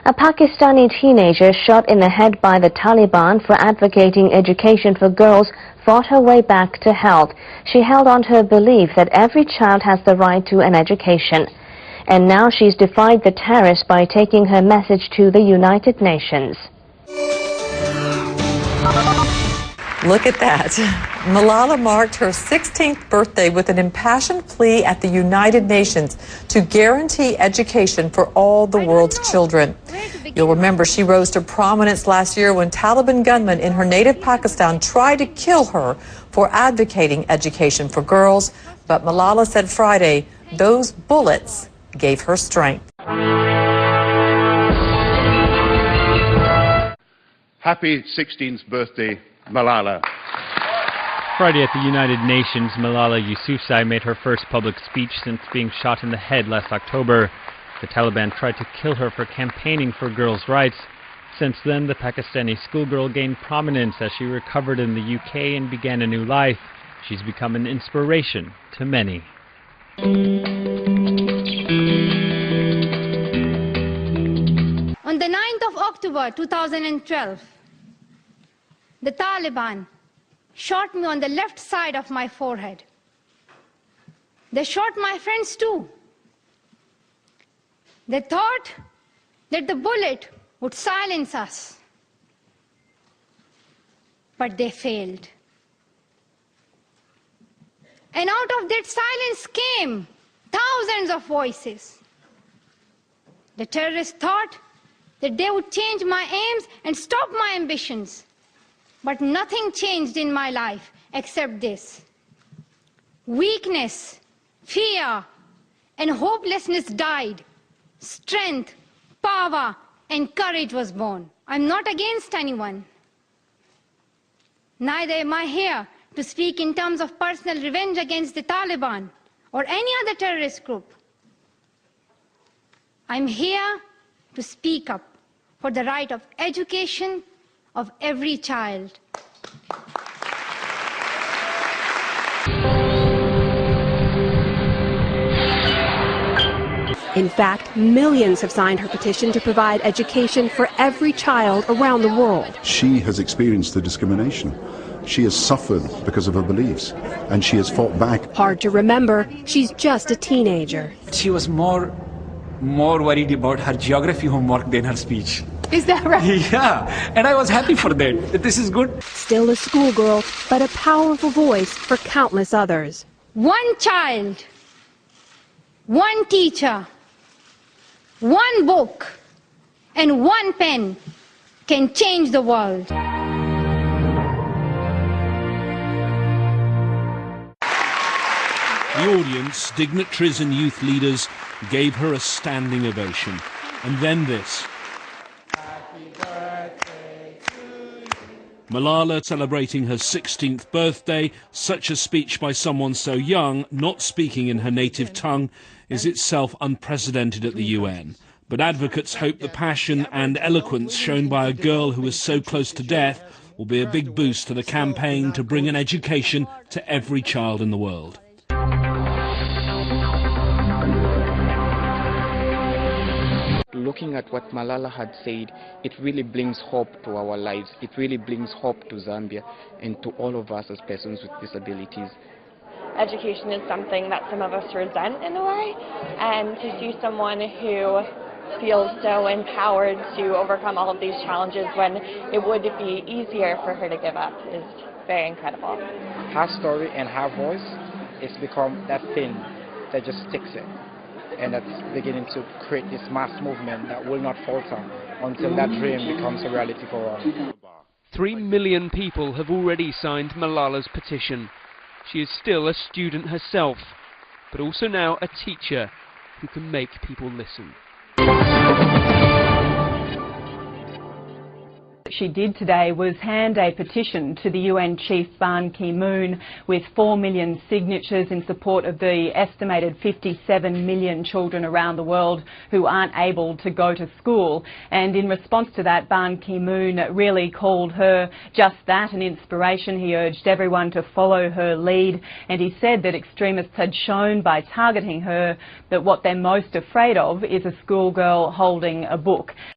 A Pakistani teenager shot in the head by the Taliban for advocating education for girls fought her way back to health. She held on to her belief that every child has the right to an education. And now she's defied the terrorists by taking her message to the United Nations. Look at that. Malala marked her 16th birthday with an impassioned plea at the United Nations to guarantee education for all the world's children. You'll remember she rose to prominence last year when Taliban gunmen in her native Pakistan tried to kill her for advocating education for girls. But Malala said Friday those bullets gave her strength. Happy 16th birthday, Malala. Friday at the United Nations, Malala Yousafzai made her first public speech since being shot in the head last October. The Taliban tried to kill her for campaigning for girls' rights. Since then, the Pakistani schoolgirl gained prominence as she recovered in the UK and began a new life. She's become an inspiration to many. On the 9th of October 2012, the Taliban shot me on the left side of my forehead. They shot my friends too. They thought that the bullet would silence us, but they failed. And out of that silence came thousands of voices. The terrorists thought that they would change my aims and stop my ambitions. But nothing changed in my life except this. Weakness, fear, and hopelessness died. Strength, power, and courage was born. I'm not against anyone. Neither am I here to speak in terms of personal revenge against the Taliban or any other terrorist group. I'm here to speak up for the right of education of every child. In fact, millions have signed her petition to provide education for every child around the world. She has experienced the discrimination. She has suffered because of her beliefs, and she has fought back. Hard to remember, she's just a teenager. She was more worried about her geography homework than her speech. Is that right? Yeah, and I was happy for that. This is good. Still a schoolgirl, but a powerful voice for countless others. One child, one teacher, one book, and one pen can change the world. The audience, dignitaries and youth leaders, gave her a standing ovation. And then this. Malala celebrating her 16th birthday. Such a speech by someone so young, not speaking in her native tongue, is itself unprecedented at the UN. But advocates hope the passion and eloquence shown by a girl who was so close to death will be a big boost to the campaign to bring an education to every child in the world. Looking at what Malala had said, it really brings hope to our lives. It really brings hope to Zambia and to all of us as persons with disabilities. Education is something that some of us resent in a way, and to see someone who feels so empowered to overcome all of these challenges when it would be easier for her to give up is very incredible. Her story and her voice has become that thing that just sticks it. And that's beginning to create this mass movement that will not falter until that dream becomes a reality for all. 3 million people have already signed Malala's petition. She is still a student herself, but also now a teacher who can make people listen. She did today was hand a petition to the UN chief Ban Ki-moon with 4 million signatures in support of the estimated 57 million children around the world who aren't able to go to school. And in response to that, Ban Ki-moon really called her just that, an inspiration. He urged everyone to follow her lead, and he said that extremists had shown by targeting her that what they're most afraid of is a schoolgirl holding a book.